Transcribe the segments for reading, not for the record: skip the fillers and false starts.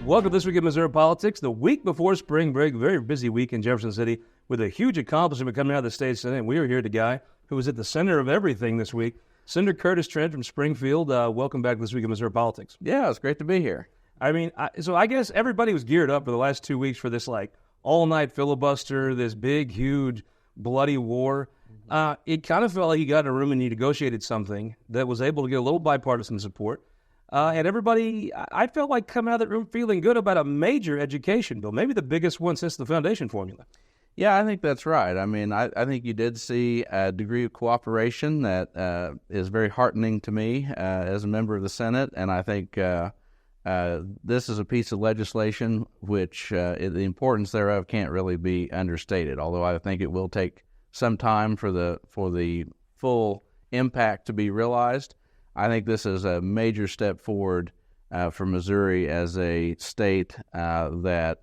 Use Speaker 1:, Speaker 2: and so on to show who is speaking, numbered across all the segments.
Speaker 1: Welcome to This Week in Missouri Politics, the week before spring break. Very busy week in Jefferson City with a huge accomplishment coming out of the state Senate. And we are here with a guy who was at the center of everything this week, Senator Curtis Trent from Springfield. Welcome back to This Week in Missouri Politics.
Speaker 2: Yeah, it's great to be here.
Speaker 1: I mean, so I guess everybody was geared up for the last 2 weeks for this like all-night filibuster, this big, huge, bloody war. It kind of felt like you got in a room and you negotiated something that was able to get a little bipartisan support. And everybody, I felt like coming out of that room feeling good about a major education bill, maybe the biggest one since the foundation formula.
Speaker 2: Yeah, I think that's right. I mean, I think you did see a degree of cooperation that is very heartening to me as a member of the Senate. And I think this is a piece of legislation which the importance thereof can't really be understated, although I think it will take some time for the full impact to be realized. I think this is a major step forward for Missouri as a state that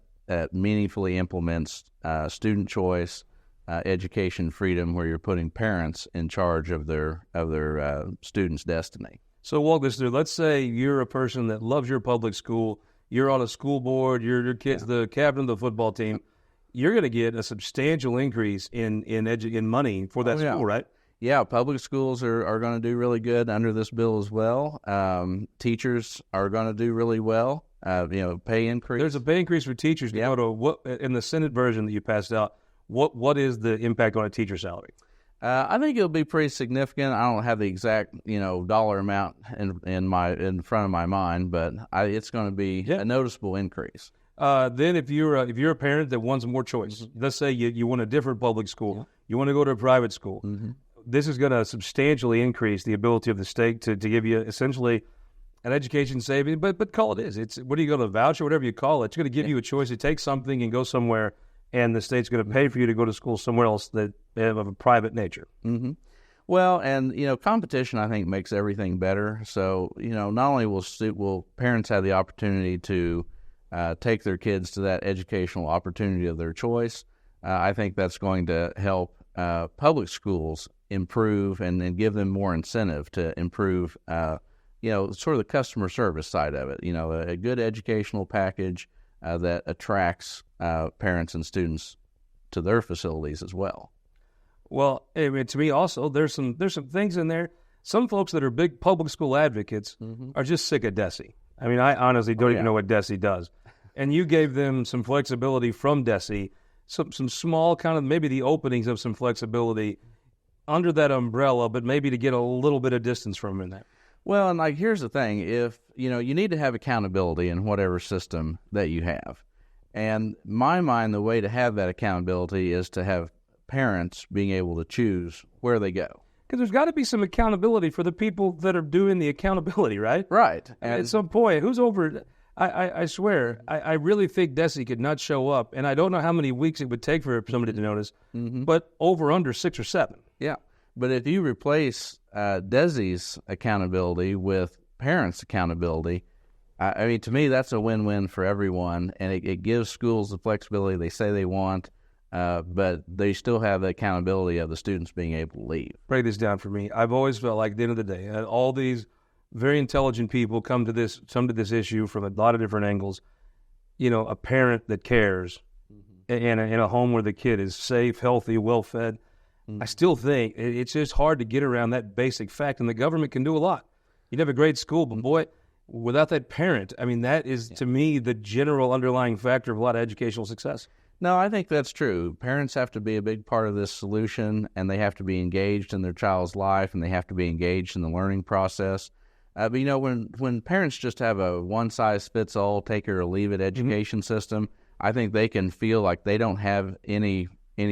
Speaker 2: meaningfully implements student choice, education freedom, where you're putting parents in charge of their students' destiny.
Speaker 1: So walk us through. Let's say you're a person that loves your public school. You're on a school board. Your kid's the captain of the football team. You're going to get a substantial increase in money for that school, right?
Speaker 2: Yeah, public schools are going to do really good under this bill as well. Teachers are going to do really well. Pay increase.
Speaker 1: There's a pay increase for teachers. To go to what in the Senate version that you passed out. What is the impact on a teacher salary?
Speaker 2: I think it'll be pretty significant. I don't have the exact dollar amount in front of my mind, but it's going to be a noticeable increase.
Speaker 1: Then if you're a parent that wants more choice, let's say you want a different public school, you want to go to a private school. Mm-hmm. This is going to substantially increase the ability of the state to give you essentially an education savings, but call it is. It's what are you going to voucher, whatever you call it. It's going to give you a choice to take something and go somewhere, and the state's going to pay for you to go to school somewhere else that of a private nature.
Speaker 2: Mm-hmm. Well, and competition I think makes everything better. So not only will parents have the opportunity to take their kids to that educational opportunity of their choice, I think that's going to help public schools improve and give them more incentive to improve, sort of the customer service side of it. A good educational package that attracts parents and students to their facilities as well.
Speaker 1: Well, I mean, to me also, there's some things in there. Some folks that are big public school advocates are just sick of DESE. I mean, I honestly don't even know what DESE does. And you gave them some flexibility from DESE, some small kind of maybe the openings of some flexibility under that umbrella, but maybe to get a little bit of distance from in that.
Speaker 2: Well, and here's the thing: if you need to have accountability in whatever system that you have, and in my mind, the way to have that accountability is to have parents being able to choose where they go.
Speaker 1: Because there's got to be some accountability for the people that are doing the accountability, right?
Speaker 2: Right.
Speaker 1: And at some point, who's over? I swear, I really think DESE could not show up, and I don't know how many weeks it would take for somebody to notice, but under 6 or 7.
Speaker 2: Yeah, but if you replace DESE's accountability with parents' accountability, I mean, to me, that's a win-win for everyone, and it gives schools the flexibility they say they want, but they still have the accountability of the students being able to leave.
Speaker 1: Break this down for me. I've always felt like at the end of the day, all these very intelligent people come to this issue from a lot of different angles. A parent that cares in a home where the kid is safe, healthy, well-fed. I still think it's just hard to get around that basic fact, and the government can do a lot. You'd have a great school, but boy, without that parent, I mean, that is, to me, the general underlying factor of a lot of educational success.
Speaker 2: No, I think that's true. Parents have to be a big part of this solution, and they have to be engaged in their child's life, and they have to be engaged in the learning process. But when parents just have a one-size-fits-all, take-it-or-leave-it education system, I think they can feel like they don't have any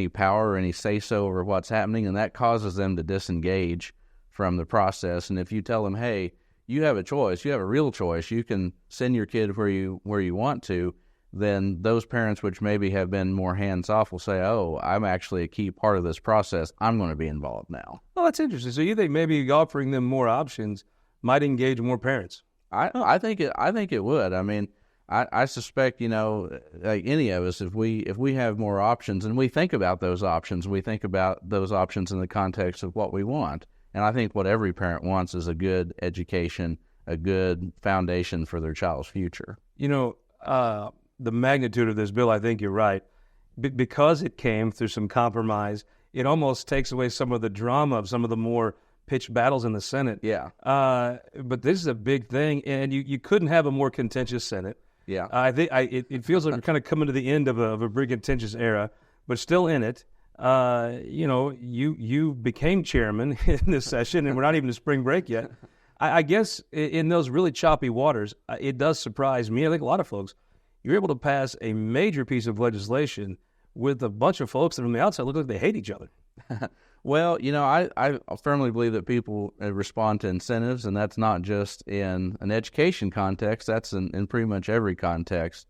Speaker 2: power or any say-so over what's happening, and that causes them to disengage from the process. And if you tell them, hey, you have a choice, you have a real choice, you can send your kid where you want to, then those parents which maybe have been more hands-off will say, oh, I'm actually a key part of this process, I'm going to be involved now.
Speaker 1: Well, that's interesting. So you think maybe offering them more options might engage more parents?
Speaker 2: I think it would. I mean, I suspect, like any of us, if we have more options and we think about those options in the context of what we want. And I think what every parent wants is a good education, a good foundation for their child's future.
Speaker 1: the magnitude of this bill, I think you're right. Because it came through some compromise, it almost takes away some of the drama of some of the more pitched battles in the Senate.
Speaker 2: Yeah.
Speaker 1: But this is a big thing, and you couldn't have a more contentious Senate.
Speaker 2: Yeah.
Speaker 1: I think it feels like we're kind of coming to the end of a pretty contentious era, but still in it. You became chairman in this session, and we're not even to spring break yet. I guess in those really choppy waters, it does surprise me. I think a lot of folks, you're able to pass a major piece of legislation with a bunch of folks that from the outside look like they hate each other.
Speaker 2: Well, I firmly believe that people respond to incentives, and that's not just in an education context. That's in pretty much every context.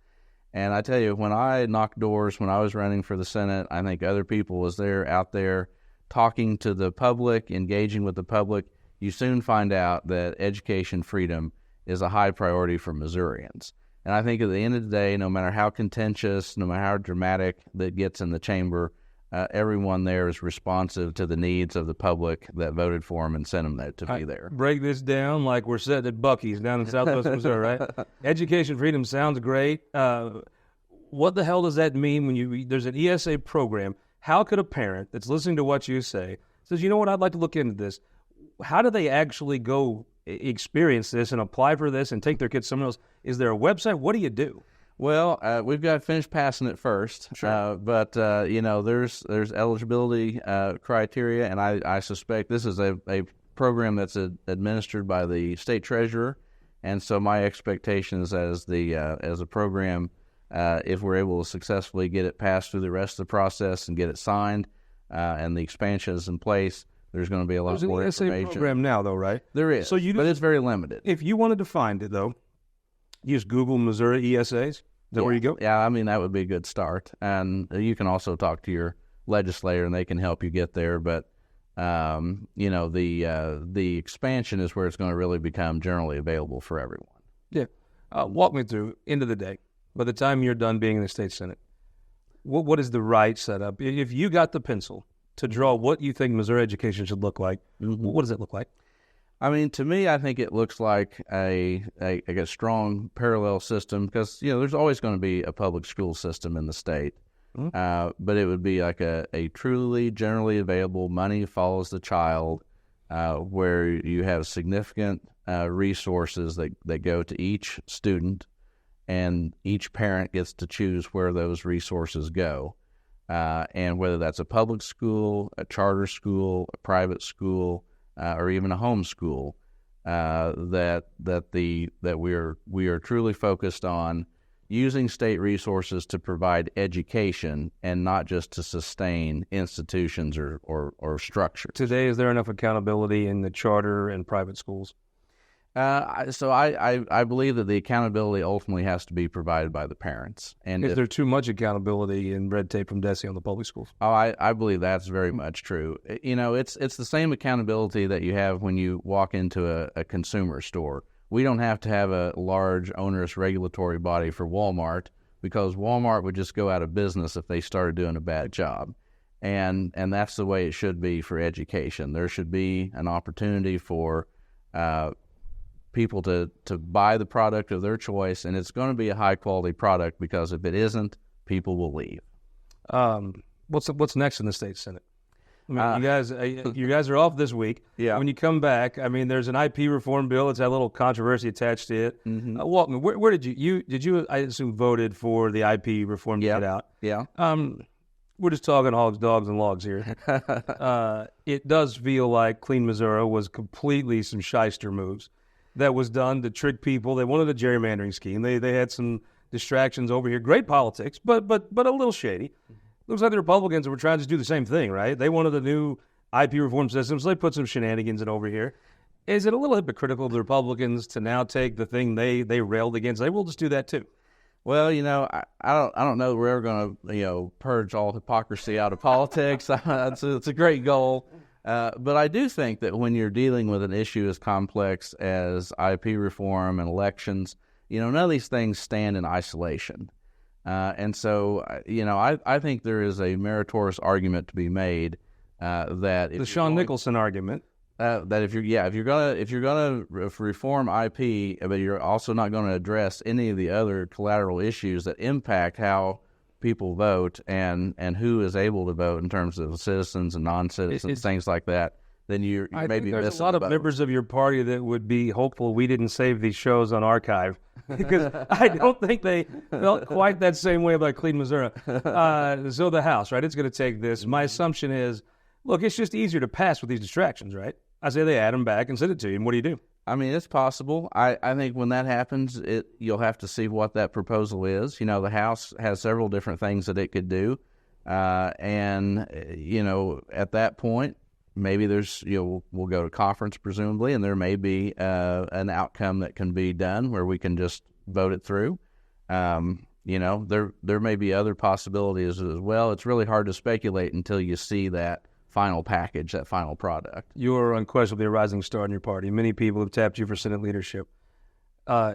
Speaker 2: And I tell you, when I knocked doors when I was running for the Senate, I think other people was out there talking to the public, engaging with the public. You soon find out that education freedom is a high priority for Missourians. And I think at the end of the day, no matter how contentious, no matter how dramatic that gets in the chamber, everyone there is responsive to the needs of the public that voted for them and sent them there to be there.
Speaker 1: Break this down like we're sitting at Buc-ee's down in Southwest Missouri, right? Education freedom sounds great. What the hell does that mean when there's an ESA program? How could a parent that's listening to what you say says, you know what, I'd like to look into this. How do they actually go experience this and apply for this and take their kids somewhere else? Is there a website? What do you do?
Speaker 2: Well, we've got to finish passing it first.
Speaker 1: Sure.
Speaker 2: But there's eligibility criteria, and I suspect this is a program that's administered by the state treasurer, and so my expectation is as a program, if we're able to successfully get it passed through the rest of the process and get it signed, and the expansion is in place, there's going to be a lot more information.
Speaker 1: There's an ESA program now, though, right?
Speaker 2: There is, but it's very limited.
Speaker 1: If you wanted to find it, though, you just Google Missouri ESAs. Is that where you go?
Speaker 2: Yeah, I mean, that would be a good start. And you can also talk to your legislator, and they can help you get there. But, the expansion is where it's going to really become generally available for everyone.
Speaker 1: Yeah. Walk me through, end of the day, by the time you're done being in the state Senate, what is the right setup? If you got the pencil to draw what you think Missouri education should look like, what does it look like?
Speaker 2: I mean, to me, I think it looks like a strong parallel system because, there's always going to be a public school system in the state. But it would be like a truly generally available, money follows the child, where you have significant resources that go to each student, and each parent gets to choose where those resources go. And whether that's a public school, a charter school, a private school, or even a homeschool, that we are truly focused on using state resources to provide education and not just to sustain institutions or structures.
Speaker 1: Today, is there enough accountability in the charter and private schools?
Speaker 2: So I believe that the accountability ultimately has to be provided by the parents. And
Speaker 1: is there too much accountability and red tape from DESE on the public schools?
Speaker 2: Oh, I believe that's very much true. It's the same accountability that you have when you walk into a consumer store. We don't have to have a large, onerous regulatory body for Walmart because Walmart would just go out of business if they started doing a bad job. And that's the way it should be for education. There should be an opportunity for people to buy the product of their choice, and it's going to be a high-quality product because if it isn't, people will leave.
Speaker 1: What's next in the state Senate? I mean, you guys are off this week.
Speaker 2: Yeah.
Speaker 1: When you come back, I mean, there's an IP reform bill. It's had a little controversy attached to it. Walk me. Where did you? I assume voted for the IP reform to get out.
Speaker 2: Yeah.
Speaker 1: We're just talking hogs, dogs, and logs here. It does feel like Clean Missouri was completely some shyster moves that was done to trick people. They wanted a gerrymandering scheme. They had some distractions over here. Great politics, but a little shady. Looks like the Republicans were trying to do the same thing, right? They wanted a new IP reform system, so they put some shenanigans in over here. Is it a little hypocritical of the Republicans to now take the thing they railed against? They will just do that too.
Speaker 2: Well, I don't know that we're ever going to purge all hypocrisy out of politics. It's a great goal. But I do think that when you're dealing with an issue as complex as IP reform and elections, none of these things stand in isolation. And so, I think there is a meritorious argument to be made that...
Speaker 1: The Sean Nicholson argument.
Speaker 2: That if you're gonna reform IP, but you're also not going to address any of the other collateral issues that impact how people vote and who is able to vote in terms of citizens and non-citizens, things like that, then you maybe
Speaker 1: there's
Speaker 2: missing
Speaker 1: a lot of
Speaker 2: boat.
Speaker 1: members of your party that would be hopeful we didn't save these shows on archive because I don't think they felt quite that same way about Clean Missouri. So the House, right? It's going to take this. My assumption is, look, it's just easier to pass with these distractions, right? I say they add them back and send it to you. And what do you do?
Speaker 2: I mean, it's possible. I think when that happens, you'll have to see what that proposal is. You know, the House has several different things that it could do. And, you know, at that point, maybe we'll go to conference presumably, and there may be an outcome that can be done where we can just vote it through. You know, there may be other possibilities as well. It's really hard to speculate until you see that final package, that final product.
Speaker 1: You're unquestionably a rising star in your party. Many people have tapped you for Senate leadership.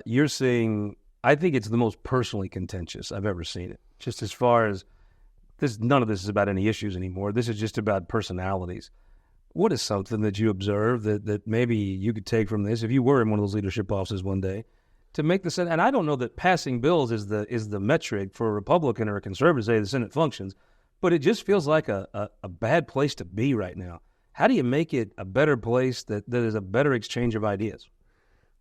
Speaker 1: You're seeing, I think it's the most personally contentious I've ever seen it. Just as far as this, none of this is about any issues anymore. This is just about personalities. What is something that you observe that maybe you could take from this if you were in one of those leadership offices one day to make the Senate? And I don't know that passing bills is the metric for a Republican or a conservative to say the Senate functions. But it just feels like a bad place to be right now. How do you make it a better place that is a better exchange of ideas?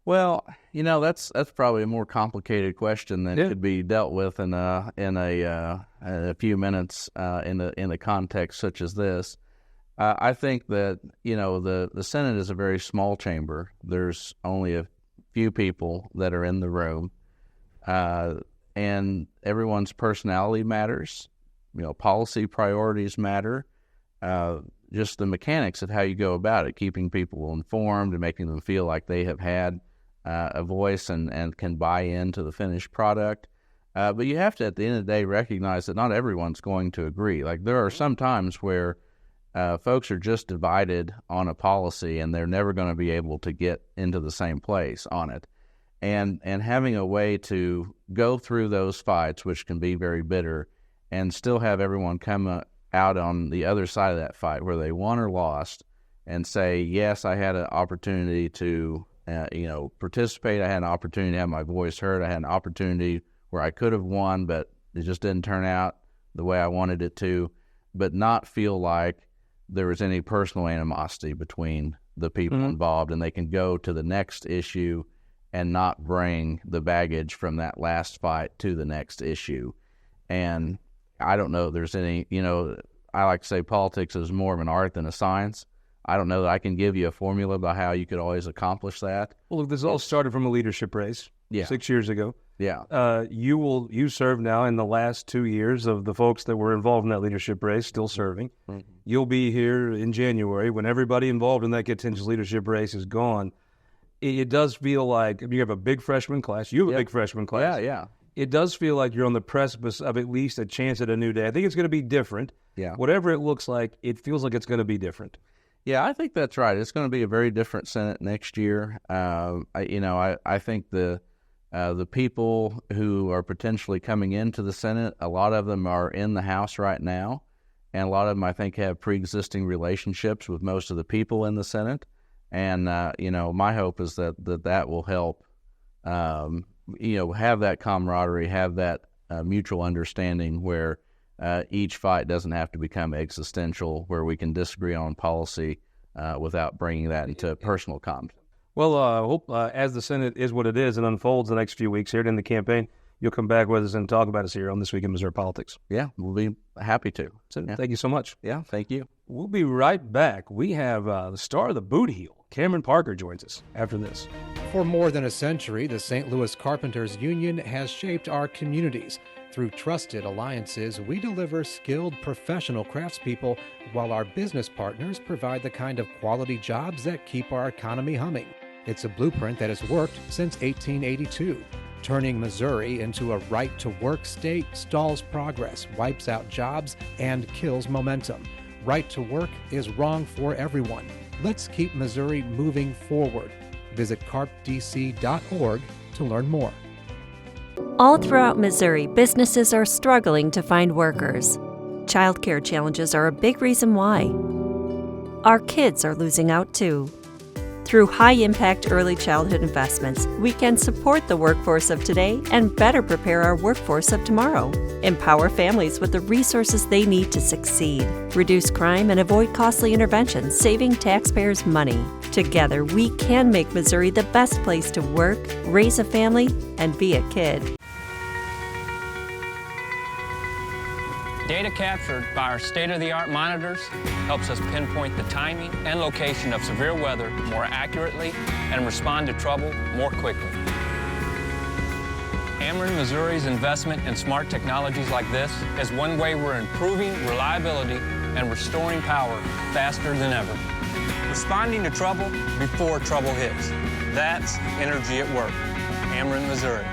Speaker 2: Well, you know, that's probably a more complicated question that could be dealt with in a few minutes in the context such as this. I think that, you know, the Senate is a very small chamber. There's only a few people that are in the room, and everyone's personality matters. You know, policy priorities matter. Just the mechanics of how you go about it, keeping people informed and making them feel like they have had a voice and can buy into the finished product. But you have to, at the end of the day, recognize that not everyone's going to agree. Like, there are some times where folks are just divided on a policy and they're never going to be able to get into the same place on it. And having a way to go through those fights, which can be very bitter, and still have everyone come out on the other side of that fight, where they won or lost, and say, yes, I had an opportunity to, participate. I had an opportunity to have my voice heard. I had an opportunity where I could have won, but it just didn't turn out the way I wanted it to, but not feel like there was any personal animosity between the people involved, and they can go to the next issue and not bring the baggage from that last fight to the next issue. And I don't know if there's any, I like to say politics is more of an art than a science. I don't know that I can give you a formula about how you could always accomplish that.
Speaker 1: Well, look, this all started from a leadership race 6 years ago.
Speaker 2: Yeah.
Speaker 1: You serve now in the last 2 years of the folks that were involved in that leadership race, still serving. Mm-hmm. You'll be here in January when everybody involved in that contentious leadership race is gone. It does feel like you have a big freshman class. You have a big freshman class.
Speaker 2: Yeah.
Speaker 1: It does feel like you're on the precipice of at least a chance at a new day. I think it's going to be different.
Speaker 2: Yeah.
Speaker 1: Whatever it looks like, it feels like it's going to be different.
Speaker 2: Yeah, I think that's right. It's going to be a very different Senate next year. I think the people who are potentially coming into the Senate, a lot of them are in the House right now, and a lot of them, I think, have pre-existing relationships with most of the people in the Senate. And my hope is that will help. Have that camaraderie, have that mutual understanding where each fight doesn't have to become existential, where we can disagree on policy without bringing that into personal conflict.
Speaker 1: Well, I hope as the Senate is what it is and unfolds the next few weeks here in the campaign, you'll come back with us and talk about us here on This Week in Missouri Politics.
Speaker 2: Yeah, we'll be happy to.
Speaker 1: So, Thank you so much.
Speaker 2: Yeah, thank you.
Speaker 1: We'll be right back. We have the star of the boot heel, Cameron Parker, joins us after this.
Speaker 3: For more than a century, the St. Louis Carpenters Union has shaped our communities. Through trusted alliances, we deliver skilled professional craftspeople, while our business partners provide the kind of quality jobs that keep our economy humming. It's a blueprint that has worked since 1882. Turning Missouri into a right-to-work state stalls progress, wipes out jobs, and kills momentum. Right to work is wrong for everyone. Let's keep Missouri moving forward. Visit carpdc.org to learn more.
Speaker 4: All throughout Missouri, businesses are struggling to find workers. Childcare challenges are a big reason why. our kids are losing out too. Through high-impact early childhood investments, we can support the workforce of today and better prepare our workforce of tomorrow. Empower families with the resources they need to succeed. Reduce crime and avoid costly interventions, saving taxpayers money. Together, we can make Missouri the best place to work, raise a family, and be a kid.
Speaker 5: Data captured by our state-of-the-art monitors helps us pinpoint the timing and location of severe weather more accurately and respond to trouble more quickly. Ameren, Missouri's investment in smart technologies like this is one way we're improving reliability and restoring power faster than ever. Responding to trouble before trouble hits. That's energy at work. Ameren, Missouri.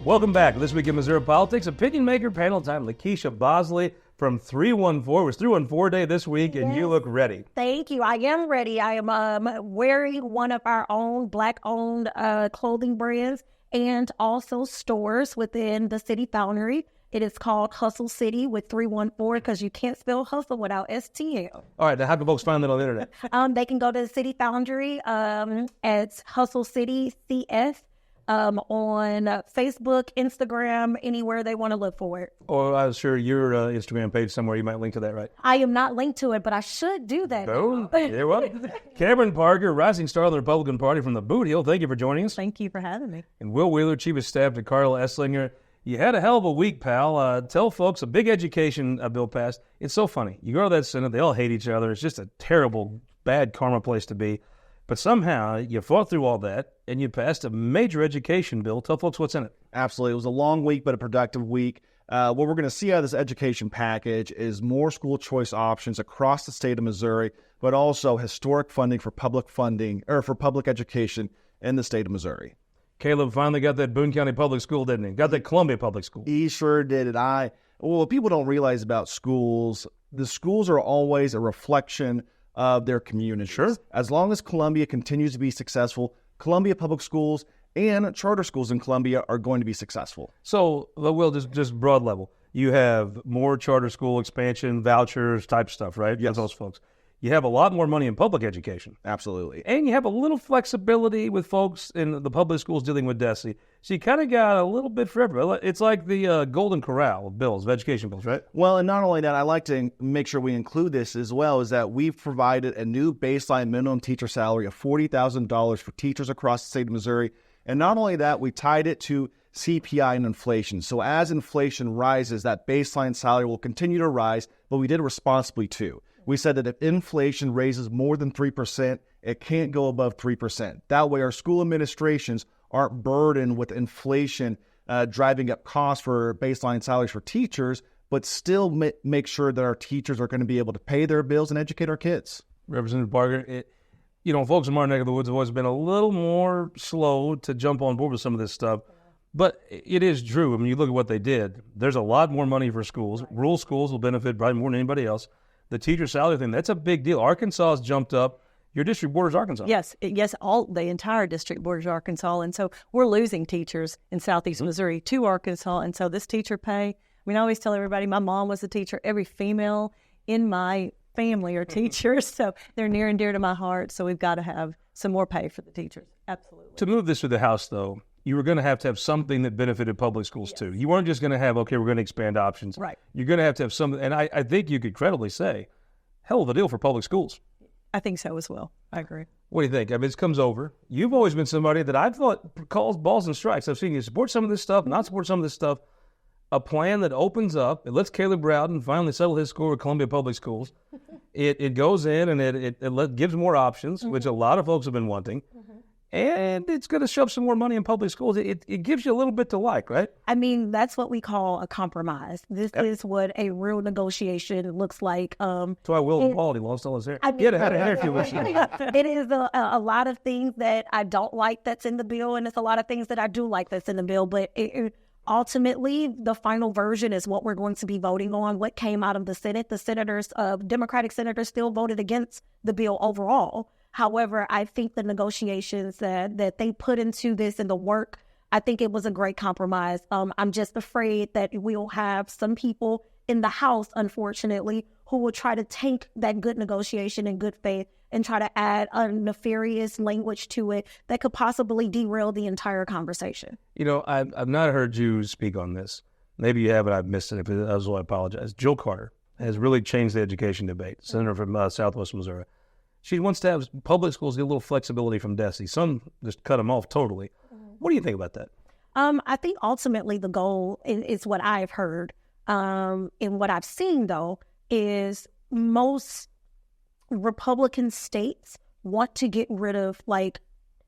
Speaker 1: Welcome back to This Week in Missouri Politics. Opinion Maker Panel time. LaKeySha Bosley from 314. It was 314 day this week, and you look ready.
Speaker 6: Thank you. I am ready. I am wearing one of our own Black-owned clothing brands and also stores within the city foundry. It is called Hustle City with 314 because you can't spell hustle without STL.
Speaker 1: All right, now how can folks find that on the internet?
Speaker 6: They can go to the city foundry at Hustle City CS. On Facebook, Instagram, anywhere they want to look for it.
Speaker 1: Or I'm sure your Instagram page somewhere, you might link to that, right?
Speaker 6: I am not linked to it, but I should do that.
Speaker 1: Oh, yeah, well. Cameron Parker, rising star of the Republican Party from the Boot Heel. Thank you for joining us.
Speaker 6: Thank you for having me.
Speaker 1: And Will Wheeler, Chief of Staff to Carla Esslinger. You had a hell of a week, pal. Tell folks, a big education bill passed. It's so funny. You go to that Senate, they all hate each other. It's just a terrible, bad karma place to be. But somehow you fought through all that and you passed a major education bill. Tell folks what's in it.
Speaker 7: Absolutely. It was a long week, but a productive week. What we're going to see out of this education package is more school choice options across the state of Missouri, but also historic funding for public education in the state of Missouri.
Speaker 1: Caleb finally got that Boone County Public School, didn't he? Got that Columbia Public School.
Speaker 7: He sure did. What people don't realize about schools, the schools are always a reflection of their community.
Speaker 1: Sure.
Speaker 7: As long as Columbia continues to be successful, Columbia Public Schools and charter schools in Columbia are going to be successful.
Speaker 1: So, Will, just broad level, you have more charter school expansion, vouchers type stuff, right?
Speaker 7: Yes.
Speaker 1: For those folks. You have a lot more money in public education.
Speaker 7: Absolutely.
Speaker 1: And you have a little flexibility with folks in the public schools dealing with DESE. So you kind of got a little bit for everybody. It's like the Golden Corral of bills, of education bills, right?
Speaker 7: Well, and not only that, I like to make sure we include this as well, is that we've provided a new baseline minimum teacher salary of $40,000 for teachers across the state of Missouri. And not only that, we tied it to CPI and inflation. So as inflation rises, that baseline salary will continue to rise, but we did it responsibly too. We said that if inflation raises more than 3%, it can't go above 3%. That way our school administrations aren't burdened with inflation driving up costs for baseline salaries for teachers, but still make sure that our teachers are going to be able to pay their bills and educate our kids.
Speaker 1: Representative Parker, folks in my neck of the woods have always been a little more slow to jump on board with some of this stuff. But it is true. I mean, you look at what they did. There's a lot more money for schools. Rural schools will benefit probably more than anybody else. The teacher salary thing, that's a big deal. Arkansas has jumped up. Your district borders Arkansas.
Speaker 8: Yes, the entire district borders Arkansas. And so we're losing teachers in southeast Missouri to Arkansas. And so this teacher pay, I mean, I always tell everybody my mom was a teacher. Every female in my family are teachers. So they're near and dear to my heart. So we've got to have some more pay for the teachers. Absolutely.
Speaker 1: To move this through the House, though, you were going to have something that benefited public schools, too. You weren't just going to have, okay, we're going to expand options.
Speaker 8: Right.
Speaker 1: You're going to have something. And I think you could credibly say, hell of a deal for public schools.
Speaker 8: I think so as well. I agree.
Speaker 1: What do you think? I mean, this comes over. You've always been somebody that I thought calls balls and strikes. I've seen you support some of this stuff, not support some of this stuff. A plan that opens up, it lets Caleb Browden finally settle his score with Columbia Public Schools. It goes in and it gives more options, which a lot of folks have been wanting. And it's going to shove some more money in public schools. It gives you a little bit to like, right?
Speaker 6: I mean, that's what we call a compromise. This is what a real negotiation looks like.
Speaker 1: That's why Will Quality lost all his hair. He had a hair too much.
Speaker 6: It is a lot of things that I don't like that's in the bill, and it's a lot of things that I do like that's in the bill. But ultimately, the final version is what we're going to be voting on. What came out of the Senate, the senators, Democratic senators still voted against the bill overall. However, I think the negotiations that they put into this and the work, I think it was a great compromise. I'm just afraid that we'll have some people in the House, unfortunately, who will try to take that good negotiation and good faith and try to add a nefarious language to it that could possibly derail the entire conversation.
Speaker 1: You know, I've not heard you speak on this. Maybe you have, but I've missed it. If it does, I apologize. Jill Carter has really changed the education debate. Senator from Southwest Missouri. She wants to have public schools get a little flexibility from DESE. Some just cut them off totally. What do you think about that?
Speaker 6: I think ultimately the goal is what I've heard. And what I've seen, though, is most Republican states want to get rid of like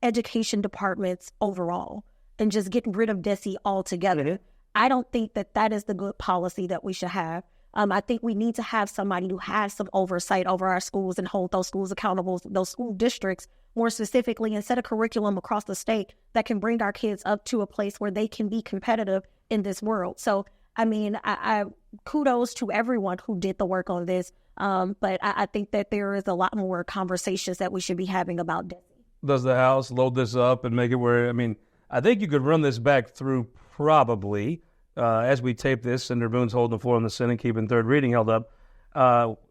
Speaker 6: education departments overall and just get rid of DESE altogether. Mm-hmm. I don't think that is the good policy that we should have. I think we need to have somebody who has some oversight over our schools and hold those schools accountable, those school districts more specifically, and set a curriculum across the state that can bring our kids up to a place where they can be competitive in this world. So, I mean, I kudos to everyone who did the work on this, but I think that there is a lot more conversations that we should be having about DESE.
Speaker 1: Does the House load this up and make it where, I mean, I think you could run this back through probably, as we tape this, Senator Boone's holding the floor in the Senate, keeping third reading held up.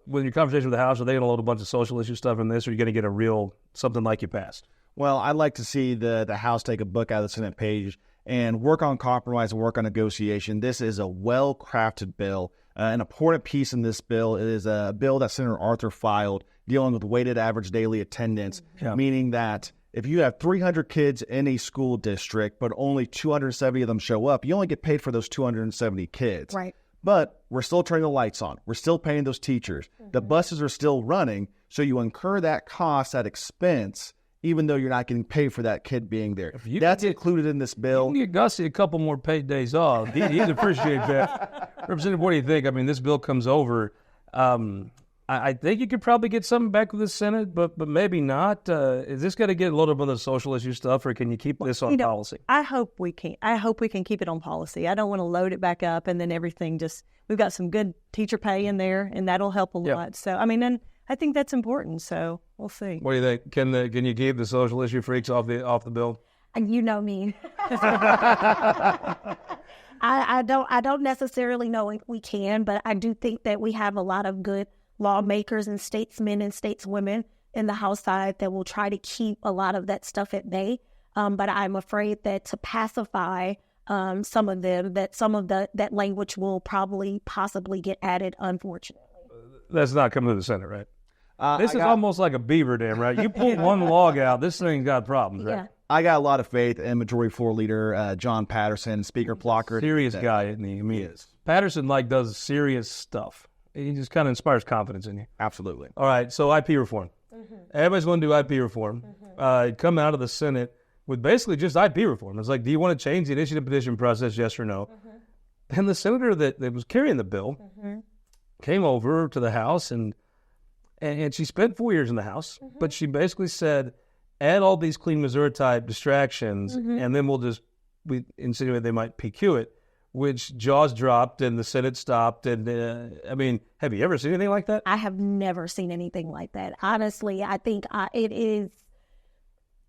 Speaker 1: With your conversation with the House, are they going to load a bunch of social issue stuff in this, or are you going to get a real something like you passed?
Speaker 7: Well, I'd like to see the House take a book out of the Senate page and work on compromise and work on negotiation. This is a well-crafted bill. An important piece in this bill is a bill that Senator Arthur filed dealing with weighted average daily attendance, meaning that if you have 300 kids in a school district, but only 270 of them show up, you only get paid for those 270 kids.
Speaker 6: Right.
Speaker 7: But we're still turning the lights on. We're still paying those teachers. Mm-hmm. The buses are still running, so you incur that cost, that expense, even though you're not getting paid for that kid being there. That's included in this bill.
Speaker 1: You can get Gussie a couple more paid days off. He'd appreciate that. Representative, what do you think? I mean, this bill comes over. I think you could probably get something back with the Senate, but maybe not. Is this going to get loaded up on the social issue stuff, or can you keep this on policy?
Speaker 8: I hope we can. I hope we can keep it on policy. I don't want to load it back up and then everything just. We've got some good teacher pay in there, and that'll help a lot. So I mean, and I think that's important. So we'll see.
Speaker 1: What do you think? Can you keep the social issue freaks off the bill?
Speaker 6: And you know me. I don't necessarily know if we can, but I do think that we have a lot of good lawmakers and statesmen and stateswomen in the House side that will try to keep a lot of that stuff at bay. But I'm afraid that to pacify some of them, that some of that language will possibly get added, unfortunately.
Speaker 1: That's not coming to the Senate, right? This is almost like a beaver dam, right? You pull one log out, this thing's got problems, right?
Speaker 6: Yeah.
Speaker 7: I got a lot of faith in Majority Floor Leader John Patterson, Speaker Plocker.
Speaker 1: Serious guy, isn't he? I mean, he is. Patterson does serious stuff. He just kind of inspires confidence in you.
Speaker 7: Absolutely.
Speaker 1: All right, so IP reform. Mm-hmm. Everybody's going to do IP reform. Mm-hmm. Come out of the Senate with basically just IP reform. It's like, do you want to change the initiative petition process, yes or no? Mm-hmm. And the senator that was carrying the bill came over to the House, and she spent 4 years in the House, but she basically said, add all these Clean Missouri type distractions, and then we insinuate they might PQ it, which jaws dropped and the Senate stopped. And I mean, have you ever seen anything like that?
Speaker 6: I have never seen anything like that. Honestly, I think it is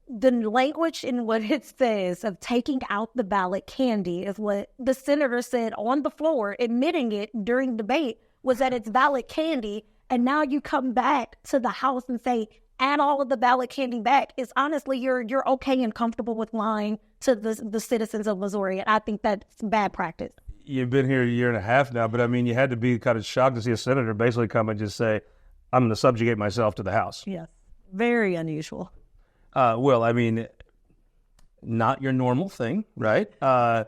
Speaker 6: the language in what it says of taking out the ballot candy is what the senator said on the floor, admitting it during debate, was that it's ballot candy. And now you come back to the House and say, add all of the ballot candy back. It's honestly, you're okay and comfortable with lying to the citizens of Missouri. And I think that's bad practice.
Speaker 1: You've been here a year and a half now, but I mean, you had to be kind of shocked to see a senator basically come and just say, I'm going to subjugate myself to the House.
Speaker 8: Yes. Very unusual.
Speaker 1: Well, I mean, not your normal thing, right? I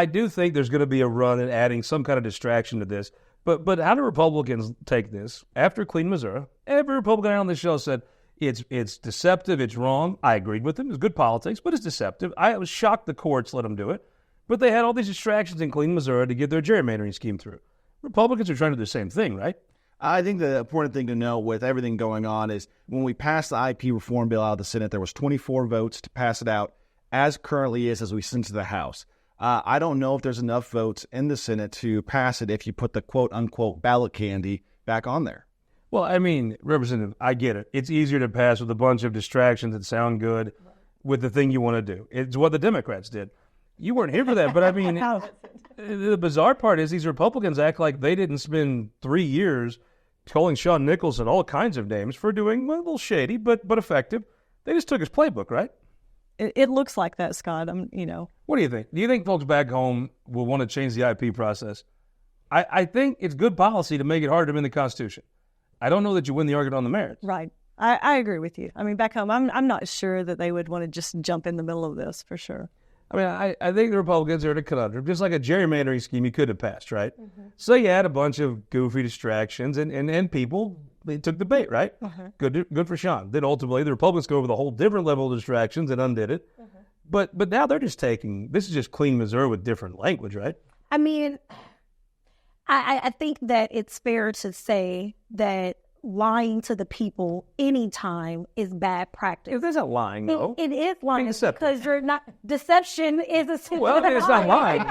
Speaker 1: do think there's going to be a run at adding some kind of distraction to this. But how do Republicans take this? After Clean Missouri, every Republican on this show said, it's deceptive, it's wrong. I agreed with them. It's good politics, but it's deceptive. I was shocked the courts let them do it. But they had all these distractions in Clean Missouri to get their gerrymandering scheme through. Republicans are trying to do the same thing, right?
Speaker 7: I think the important thing to know with everything going on is when we passed the IP reform bill out of the Senate, there was 24 votes to pass it out, as currently is as we send to the House. I don't know if there's enough votes in the Senate to pass it if you put the quote-unquote ballot candy back on there.
Speaker 1: Well, I mean, Representative, I get it. It's easier to pass with a bunch of distractions that sound good with the thing you want to do. It's what the Democrats did. You weren't here for that, but I mean, the bizarre part is these Republicans act like they didn't spend 3 years calling Sean Nicholson all kinds of names for doing a little shady, but effective. They just took his playbook, right?
Speaker 8: It looks like that, Scott.
Speaker 1: What do you think? Do you think folks back home will want to change the IP process? I think it's good policy to make it hard to amend the Constitution. I don't know that you win the argument on the merits.
Speaker 8: Right. I agree with you. I mean, back home, I'm not sure that they would want to just jump in the middle of this for sure.
Speaker 1: I mean, I think the Republicans are in a conundrum, just like a gerrymandering scheme you could have passed, right? So you had a bunch of goofy distractions, and people, they took the bait, right? Good for Sean. Then ultimately, the Republicans go over the whole different level of distractions and undid it. But now they're just this is just clean Missouri with different language, right?
Speaker 6: I mean, I think that it's fair to say that lying to the people anytime is bad practice.
Speaker 1: It isn't lying, though.
Speaker 6: It is lying because you're not. Deception is a.
Speaker 1: Well, it's not lying.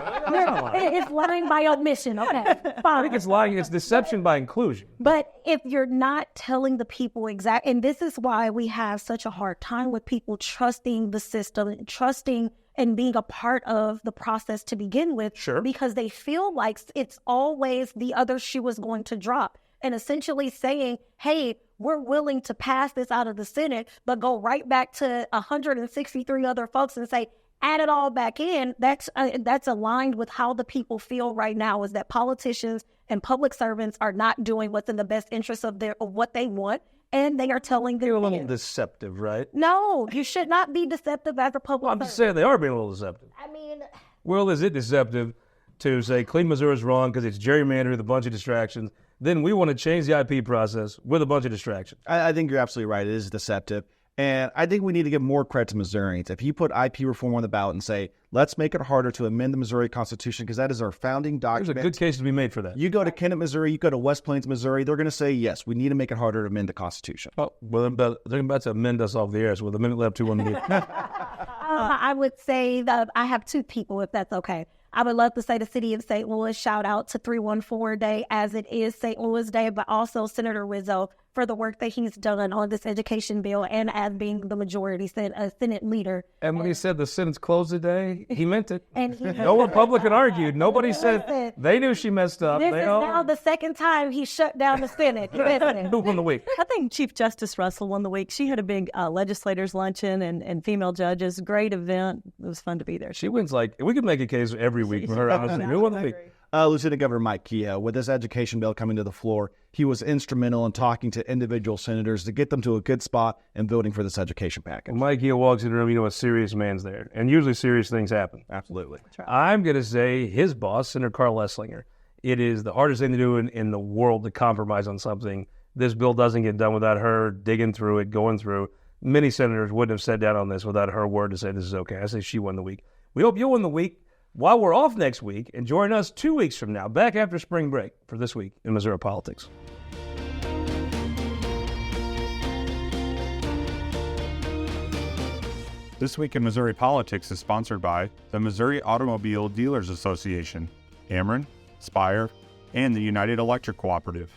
Speaker 6: It's lying by omission. Okay, fine.
Speaker 1: I think it's lying. It's deception by inclusion.
Speaker 6: But if you're not telling the people exactly, and this is why we have such a hard time with people trusting the system, trusting and being a part of the process to begin with, because they feel like it's always the other shoe is going to drop. And essentially saying, hey, we're willing to pass this out of the Senate, but go right back to 163 other folks and say, add it all back in. That's aligned with how the people feel right now, is that politicians and public servants are not doing what's in the best interest of what they want. And they are telling them.
Speaker 1: They're a little deceptive, right?
Speaker 6: No, you should not be deceptive as a public servant.
Speaker 1: I'm just saying they are being a little deceptive.
Speaker 6: I mean.
Speaker 1: Well, is it deceptive to say clean Missouri is wrong because it's gerrymandered with a bunch of distractions? Then we want to change the IP process with a bunch of distractions.
Speaker 7: I think you're absolutely right. It is deceptive. And I think we need to give more credit to Missourians. If you put IP reform on the ballot and say, let's make it harder to amend the Missouri Constitution, because that is our founding document.
Speaker 1: There's a good case to be made for that.
Speaker 7: You go to Kennett, Missouri, you go to West Plains, Missouri, they're going to say, yes, we need to make it harder to amend the Constitution.
Speaker 1: Oh, well, they're about to amend us off the air, so with a minute left, 2-1.
Speaker 6: I would say that I have two people, if that's okay. I would love to say the city of St. Louis, shout out to 314 Day as it is St. Louis Day, but also Senator Rizzo for the work that he's done on this education bill and as being the majority Senate leader.
Speaker 1: And when he said the Senate's closed today, he meant it.
Speaker 6: And
Speaker 1: no Republican argued. Nobody said they knew she messed up.
Speaker 6: This is now the second time he shut down the Senate.
Speaker 1: Who won the week?
Speaker 8: I think Chief Justice Russell won the week. She had a big legislators luncheon and female judges. Great event. It was fun to be there.
Speaker 1: She wins we could make a case every week for her, honestly. Who won the week?
Speaker 7: Lieutenant Governor Mike Keogh, with this education bill coming to the floor, he was instrumental in talking to individual senators to get them to a good spot and voting for this education package.
Speaker 1: When Mike Keogh walks in the room, you know a serious man's there. And usually serious things happen.
Speaker 7: Absolutely.
Speaker 8: Right.
Speaker 1: I'm going to say his boss, Senator Carl Esslinger. It is the hardest thing to do in the world to compromise on something. This bill doesn't get done without her digging through it, going through. Many senators wouldn't have sat down on this without her word to say this is okay. I say she won the week. We hope you'll win the week while we're off next week, and join us 2 weeks from now, back after spring break, for This Week in Missouri Politics.
Speaker 9: This Week in Missouri Politics is sponsored by the Missouri Automobile Dealers Association, Ameren, Spire, and the United Electric Cooperative.